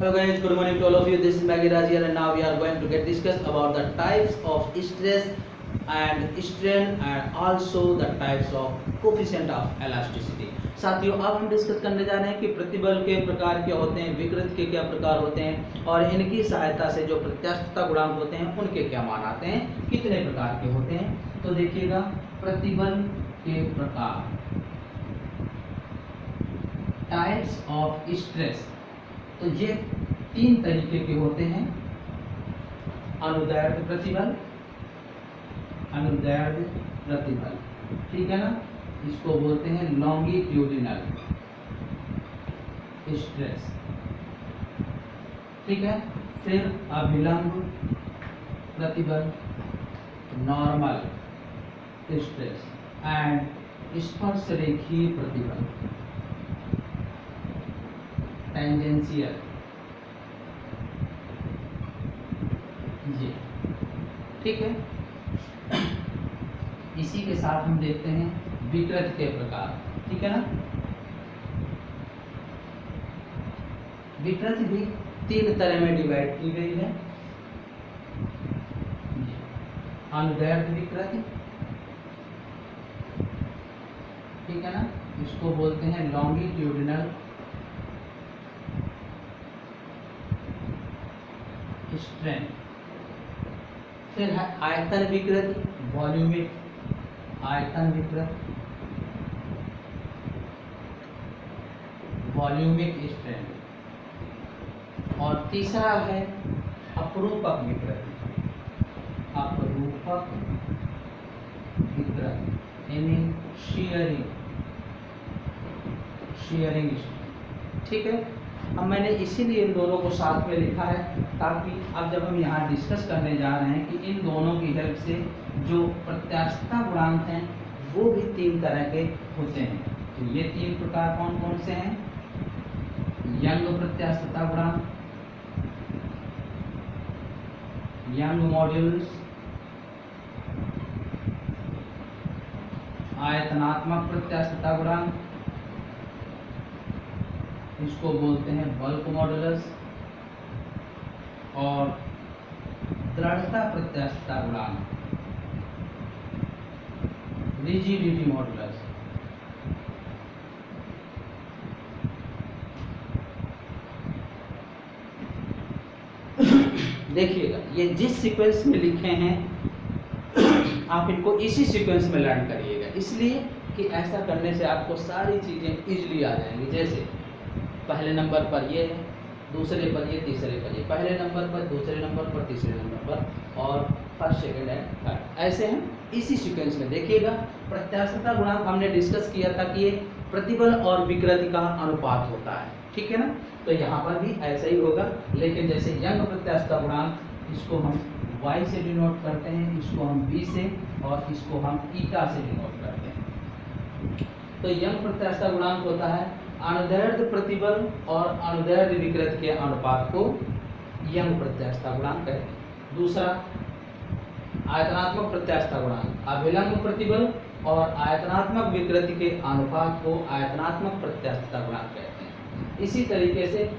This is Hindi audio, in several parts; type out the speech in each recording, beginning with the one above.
Hello guys, good morning to all of you. This is Maggie Raj here and now we are going to get discuss about the types of stress and strain and also the types of coefficient of elasticity. साथियों, अब हम डिस्कस करने जा रहे हैं कि प्रतिबल के प्रकार क्या होते हैं, विकृत के क्या प्रकार होते हैं और इनकी सहायता से जो प्रत्यास्थता गुणांक होते हैं उनके क्या मान आते हैं, कितने प्रकार के होते हैं। तो देखिएगा, प्रतिबल के प्रकार, टाइप्स ऑफ स्ट्रेस, तो ये तीन तरीके के होते हैं। अनुदैर्ध्य प्रतिबल, अनुदैर्ध्य प्रतिबल, ठीक है ना, इसको बोलते हैं लॉन्गिट्यूडिनल स्ट्रेस, ठीक है। फिर अभिलंब प्रतिबल, नॉर्मल स्ट्रेस एंड स्पर्शरेखीय प्रतिबल, टेंजेंशियल, ये ठीक है। इसी के साथ हम देखते हैं विकृत के प्रकार, ठीक है ना। विकृत भी तीन तरह में डिवाइड की गई है। अनुदैर्ध्य विकृत, ठीक है ना, इसको बोलते हैं लॉन्गिट्यूडिनल स्ट्रेन। फिर है आयतन विकृत, वॉल्यूमिक, आयतन विकृत, वॉल्यूमिक स्ट्रेन। और तीसरा है अपरूपक विकृत, अपरूपक विकृत यानी शियरिंग, शियरिंग स्ट्रेन, ठीक है। अब मैंने इसीलिए इन दोनों को साथ में लिखा है ताकि अब जब हम यहाँ डिस्कस करने जा रहे हैं कि इन दोनों की हेल्प से जो प्रत्यास्थता गुणांक हैं वो भी तीन तरह के होते हैं। तो ये तीन प्रकार कौन कौन से हैं? यंग प्रत्यास्थता गुणांक, यंग मॉड्यूलस, आयतनात्मक प्रत्यास्थता गुणांक, इसको बोलते हैं बल्क मॉडुलस, और दृढ़ता प्रत्यास्थता गुणांक, रिजिडिटी मॉडुलस। देखिएगा, ये जिस सीक्वेंस में लिखे हैं आप इनको इसी सीक्वेंस में लर्न करिएगा, इसलिए कि ऐसा करने से आपको सारी चीज़ें इजीली आ जाएंगी। जैसे पहले नंबर पर ये है, दूसरे पर ये, तीसरे पर ये, पहले नंबर पर, दूसरे नंबर पर, तीसरे नंबर पर, और फर्स्ट, सेकंड एंड थर्ड, ऐसे हम इसी सीक्वेंस में। देखिएगा, प्रत्यास्थता गुणांक हमने डिस्कस किया था कि ये प्रतिबल और विकृति का अनुपात होता है, ठीक है ना। तो यहाँ पर भी ऐसा ही होगा, लेकिन जैसे यंग प्रत्यास्थता गुणांक, इसको हम y से डिनोट करते हैं, इसको हम b से, और इसको हम ईटा से डिनोट करते हैं। तो यंग प्रत्यास्थता गुणांक होता है अनुदैर्ध्य प्रतिबल और अनुदैर्ध्य विकृत के अनुपात को यंग प्रत्यास्थता गुणांक कहते हैं। दूसरा आयतनात्मक प्रत्यास्थता गुणांक, अभिलंब प्रतिबल और आयतनात्मक विकृति के अनुपात को आयतनात्मक प्रत्यास्थता गुणांक कहते हैं। इसी तरीके से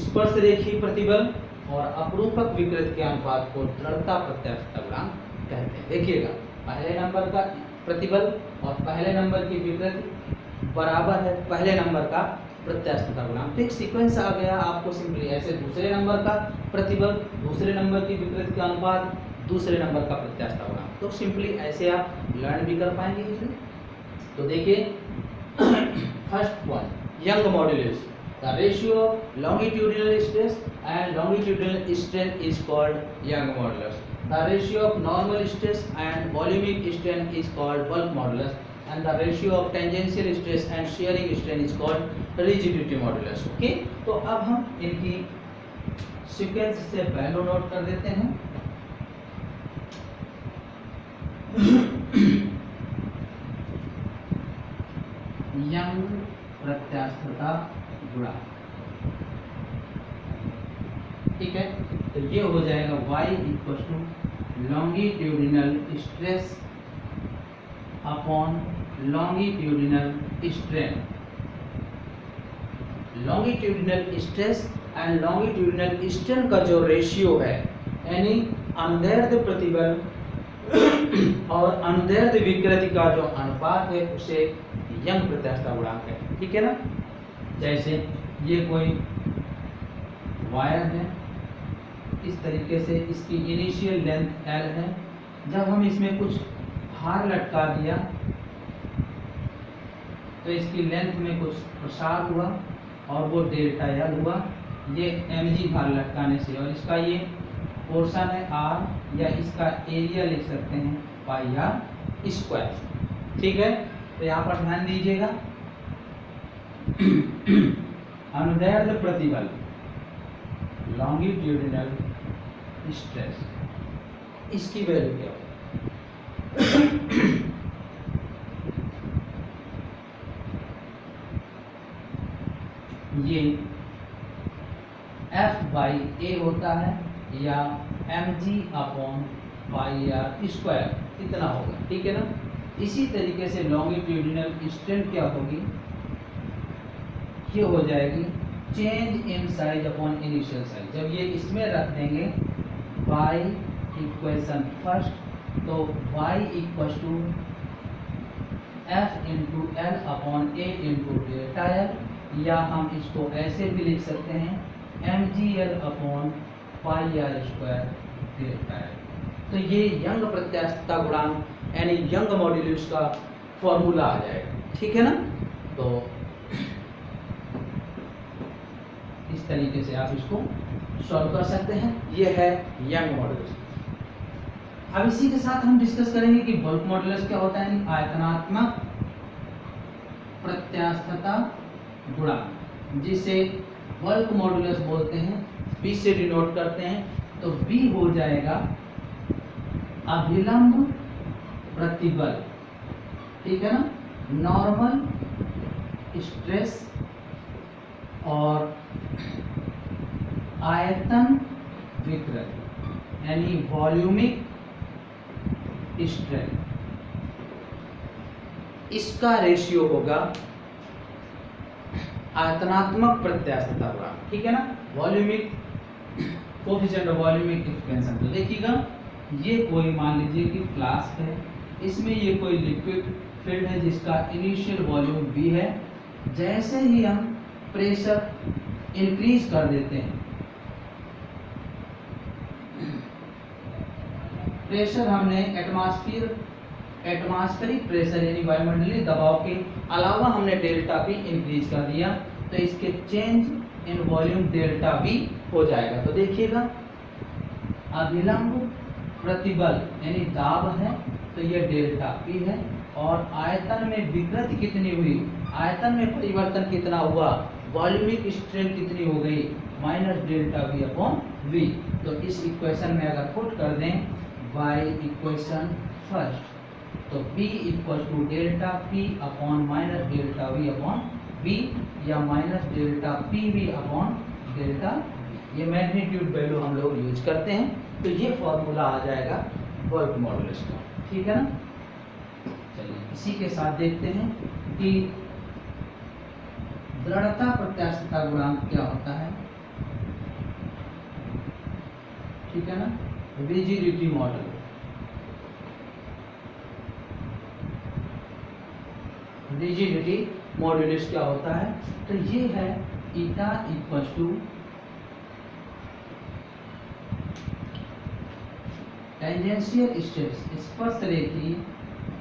स्पर्शरेखीय प्रतिबल और अपरूपक विकृत के अनुपात को दृढ़ता प्रत्यास्थता गुणांक कहते हैं। देखिएगा, पहले नंबर का प्रतिबल और पहले नंबर की विकृति बराबर है पहले नंबर का प्रत्यास्थता गुणांक। तो एक सीक्वेंस आ गया आपको सिंपली ऐसे, दूसरे नंबर का प्रतिबल, दूसरे नंबर की विकृति का अनुपात, दूसरे नंबर का प्रत्यास्थता गुणांक। तो सिंपली ऐसे आप लर्न भी कर पाएंगे इसे। तो देखिए, first one, young modulus, the ratio of longitudinal stress and longitudinal strain is called young modulus. The ratio of normal stress and volaemic strain is called bulk modulus, and the ratio of tangential stress and shearing strain is called rigidity modulus. Okay, तो अब हम इनकी सीक्वेंस से वैल्यू नोट कर देते हैं। यंग प्रत्यास्थता गुणांक, ठीक है। तो ये हो जाएगा y equal to longitudinal stress upon longitudinal strain, longitudinal stress and longitudinal strain का जो रेशियो है, यानी अनुदैर्ध्य प्रतिबल और अनुदैर्ध्य विकृति का जो अनुपात है उसे यंग प्रत्यास्थता गुणांक है। ठीक है ना। जैसे ये कोई वायर है, इस तरीके से इसकी इनिशियल लेंथ L है, जब हम इसमें कुछ भार लटका दिया तो इसकी लेंथ में कुछ प्रसार हुआ और वो डेल्टा L हुआ, ये mg भार लटकाने से, और इसका ये पोर्शन है r, या इसका एरिया लिख सकते हैं पाई r स्क्वायर। ठीक है, तो यहाँ पर ध्यान दीजिएगा अनुदैर्ध्य प्रतिबल लॉन्गिट्यूडिनल स्ट्रेस, इसकी वैल्यू क्या होगी? ये F बाई A होता है या mg upon pi r square, इतना होगा। ठीक है ना। इसी तरीके से लॉन्गिट्यूडिनल स्ट्रेन क्या होगी, ये हो जाएगी change in size upon initial size. जब ये इसमें रख देंगे बाई इक्वेशन फर्स्ट, तो y equal to F into L upon A into delta L, या हम इसको ऐसे भी लिख सकते हैं mgl upon pi r square delta L। तो ये यंग प्रत्यास्थता गुणांक यानी यंग मॉड्यूलस का फॉर्मूला आ जाएगा। ठीक है ना। तो इस तरीके से आप इसको सॉल्व कर सकते हैं। ये है यंग मॉड्यूलस। अब इसी के साथ हम डिस्कस करेंगे कि बल्क मॉड्यूलस क्या होता है, आयतनात्मक प्रत्यास्थता गुणांक, जिसे बल्क मॉड्यूलस बोलते हैं, B से डिनोट करते हैं। तो B हो जाएगा अभिलंब प्रतिबल। ठीक है ना, नॉर्मल स्ट्रेस और आयतन विकृति यानी वॉल्यूमिक स्ट्रेन, इसका रेशियो होगा आयतनात्मक प्रत्यास्थता गुणांक। ठीक है ना। Volaemic coefficient of volaemic expansion. तो देखिएगा, ये कोई मान लीजिए कि फ्लास्क है, इसमें ये कोई लिक्विड फिल्ड है जिसका इनिशियल वॉल्यूम V है। जैसे ही हम प्रेशर इंक्रीज कर देते हैं, प्रेशर हमने एटमॉस्फेरिक प्रेशर यानी वायुमंडलीय दबाव के अलावा हमने डेल्टा P इंक्रीज कर दिया, तो इसके change in volume delta V हो जाएगा। तो देखिएगा, अभिलंब प्रतिबल यानी दाब है, तो ये डेल्टा P है, और आयतन में विकृति कितनी हुई, आयतन में परिवर्तन कितना हुआ, वॉल्यूमिक स्ट्रेन कितनी हो गई, minus delta V upon V। तो इस इक्वेशन में अगर पुट कर दें बाय इक्वेशन फर्स्ट, तो P equal to delta P upon minus delta V upon V, या minus delta PV upon delta V। ये मैग्नीट्यूड वैल्यू हम लोग यूज करते हैं। तो ये फॉर्मूला आ जाएगा बल्क मॉड्यूलस का। ठीक है ना। चलिए इसी के साथ देखते हैं कि दृढ़ता प्रत्यास्थता गुणांक क्या होता है। ठीक है ना। रिजिडिटी मॉडल, रिजिडिटी मॉड्यूलस क्या होता है, तो ये है ईटा इक्वल टू टेंजेंशियल स्ट्रेस स्पर्शरेखीय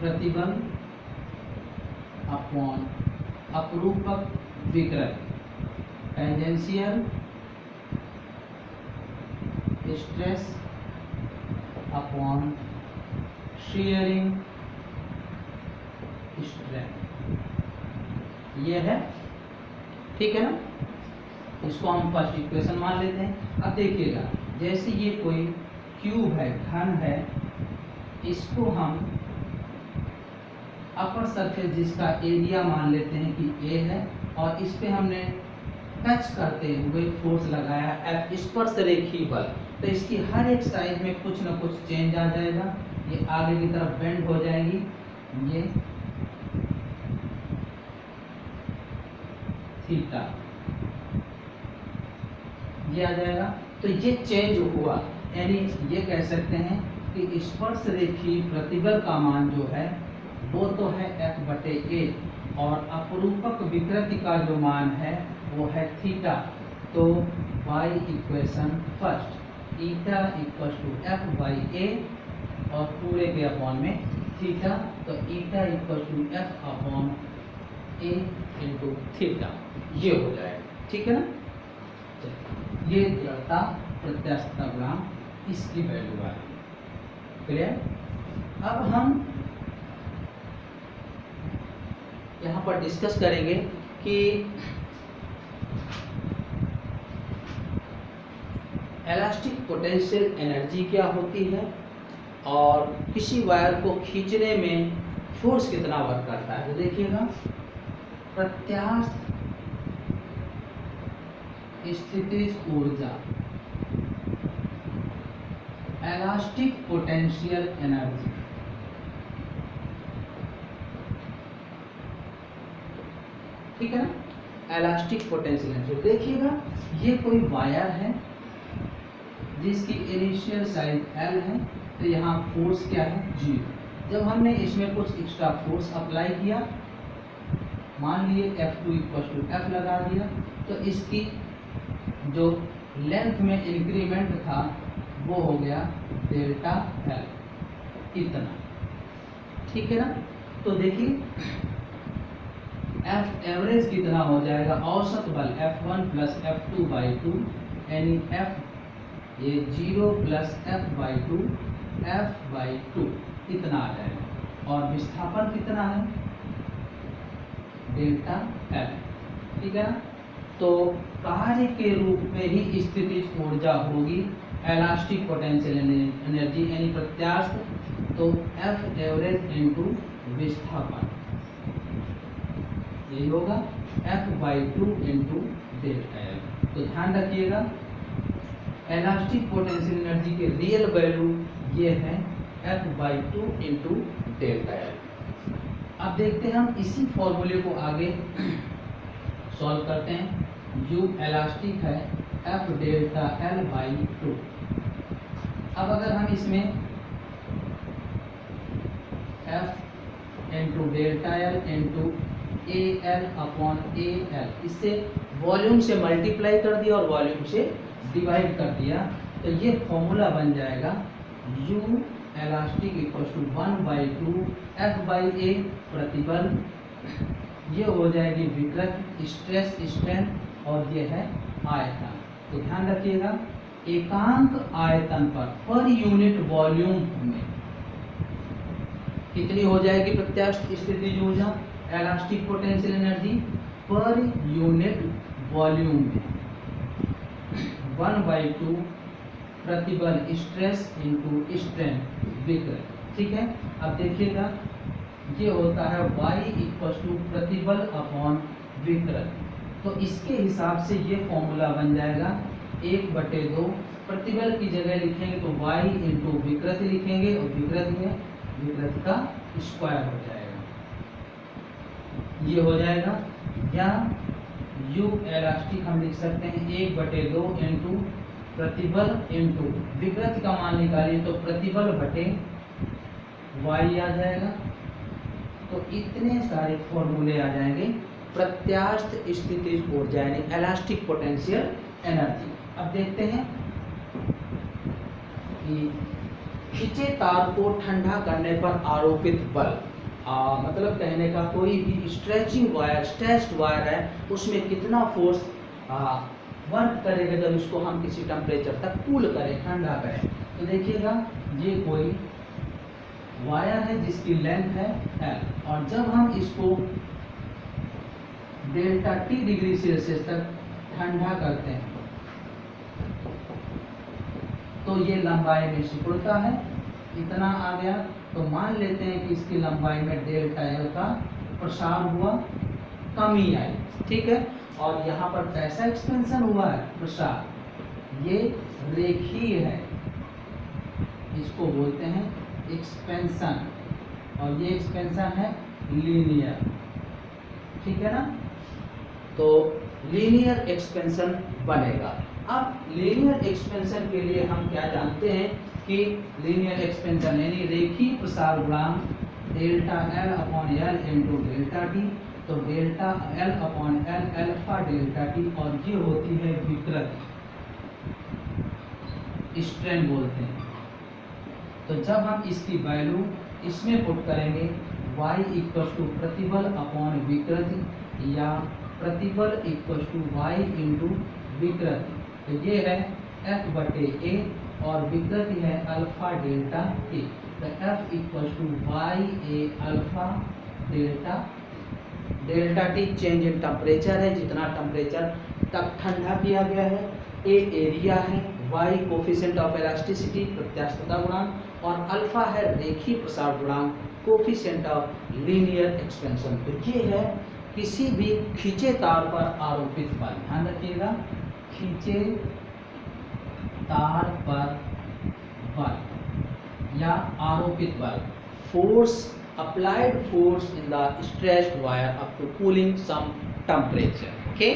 प्रतिबल अपॉन अपरूपक विकृति। Tangential stress upon shearing strain, ये है। ठीक है ना। इसको हम फर्स्ट इक्वेशन मान लेते हैं। अब देखिएगा, जैसे ये कोई क्यूब है, घन है, इसको हम अपर सरफेस जिसका एरिया मान लेते हैं कि A है, और इस पे हमने टच करते हुए फोर्स लगाया F, स्पर्शरेखीय बल। तो इसकी हर एक साइड में कुछ ना कुछ चेंज आ जाएगा, ये आगे की तरफ बेंड हो जाएगी, ये थीटा, ये आ जाएगा। तो ये चेंज हुआ, यानी ये कह सकते हैं कि स्पर्श रेखीय प्रतिबल का मान जो है वो तो है F/A, और अपरूपक विकृति का जो मान है वो है थीटा। तो y equation first, eta equal to F/A और पूरे के अपॉन में थीटा, तो eta equal to F/A into theta, ये हो जाएगा। ठीक है ना, ये जड़ता प्रत्यास्थता गुणांक इसकी वैल्यू है। क्लियर? अब हम यहाँ पर डिस्कस करेंगे कि इलास्टिक पोटेंशियल एनर्जी क्या होती है और किसी वायर को खींचने में फोर्स कितना वर्क करता है। तो देखिएगा, प्रत्यास्थ स्थितिज ऊर्जा, इलास्टिक पोटेंशियल एनर्जी, ठीक है ना, इलास्टिक पोटेंशियल एनर्जी। देखिएगा, ये कोई वायर है जिसकी इनिशियल साइज L है, तो यहाँ फोर्स क्या है 0। जब हमने इसमें कुछ एक्स्ट्रा फोर्स अप्लाई किया, मान लिए F2 इक्वल टू F लगा दिया, तो इसकी जो लेंथ में इंक्रीमेंट था वो हो गया डेल्टा L इतना। ठीक है ना, तो देखिए F एवरेज कितना हो जाएगा, औसत बल F1 प्लस F2/2, यानी F ये 0 प्लस F/2 F/2 इतना आ जाएगा, और विस्थापन कितना है डेल्टा L। ठीक है ना, तो कार्य के रूप में ही स्थितिज ऊर्जा होगी इलास्टिक पोटेंशियल एनर्जी, यानी प्रत्यास्थ, तो F एवरेज इंटू विस्थापन, यही होगा F/2 इंटू डेल्टा L। तो ध्यान रखिएगा, इलास्टिक पोटेंशियल एनर्जी के रियल वैल्यू ये है F/2 इंटू डेल्टा L। अब देखते हैं हम इसी फॉर्मूले को आगे सॉल्व करते हैं। U इलास्टिक है F डेल्टा L/2। अब अगर हम इसमें F into delta L into AL/AL, इससे वॉल्यूम से मल्टीप्लाई कर दिया और वॉल्यूम से डिवाइड कर दिया, तो ये फॉर्मूला बन जाएगा U elastic equal to 1/2 F/A प्रतिबल, ये हो जाएगी विकृत स्ट्रेस स्ट्रेन, और ये है आयतन। तो ध्यान रखिएगा, एकांक आयतन पर यूनिट वॉल्यूम में कितनी हो जाएगी प्रत्यास्थ स्थितिज ऊर्जा elastic potential energy per unit volume में 1/2 प्रतिबल स्ट्रेस इंटू स्ट्रेन विकृत। ठीक है, अब देखिएगा, ये होता है y इक्वल टू प्रतिबल अपॉन विकृत, तो इसके हिसाब से ये फॉर्मूला बन जाएगा 1/2, प्रतिबल की जगह लिखेंगे तो y इंटू विकृत लिखेंगे, और विकृत में विकृत का स्क्वायर हो जाएगा, ये हो जाएगा। या U इलास्टिक हम लिख सकते हैं 1/2 इंटू प्रतिबल इंटू विकृत का मान निकालिए तो प्रतिबल बटे y आ जाएगा। तो इतने सारे फॉर्मूले आ जाएंगे प्रत्यास्थ स्थितिज ऊर्जा, यानी इलास्टिक पोटेंशियल एनर्जी। अब देखते हैं कि खींचे तार को ठंडा करने पर आरोपित बल, मतलब कहने का कोई भी स्ट्रेचिंग वायर, स्ट्रेच्ड वायर है, उसमें कितना फोर्स वर्क करेगा जब इसको हम किसी टेम्परेचर तक कूल करें, ठंडा करें। तो देखिएगा, ये कोई वायर है जिसकी लेंथ है L, और जब हम इसको डेल्टा T डिग्री सेल्सियस तक ठंडा करते हैं तो ये लंबाई में सिकुड़ता है, इतना आ गया। तो मान लेते हैं कि इसकी लंबाई में डेल्टा L का प्रसार हुआ, कमी आई। ठीक है, और यहाँ पर कैसा एक्सपेंशन हुआ है, प्रसार, ये रेखीय है, इसको बोलते हैं एक्सपेंशन, और ये एक्सपेंशन है लीनियर। ठीक है ना, तो लीनियर एक्सपेंशन बनेगा। अब लीनियर एक्सपेंशन के लिए हम क्या जानते हैं कि लीनियर एक्सपेंशन यानी रेखीय प्रसार गुणांक delta L upon L into delta T, तो delta L upon L alpha delta T, और ये होती है विकृति, स्ट्रेन बोलते हैं। तो जब हम इसकी वैल्यू इसमें पुट करेंगे y इक्वल टू प्रतिबल अपॉन विकृति या प्रतिबल इक्वल टू y इंटू विकृति, तो ये है f बटे a और विकृति है अल्फा डेल्टा t, तो f equal to y a alpha delta t change in temperature है, जितना टेम्परेचर तक ठंडा किया गया है, a एरिया है, y कोफिशिएंट ऑफ इलास्टिसिटी प्रत्यास्थता गुणांक, और अल्फा है रेखीय प्रसार गुणांक कोफिशिएंट ऑफ लीनियर एक्सपेंशन। तो ये है किसी भी खींचे तार पर आरोपित बल, ध्यान रखिएगा, खींचे तार पर बल या आरोपित बल, force applied force in the stretched wire up to cooling some temperature. Okay.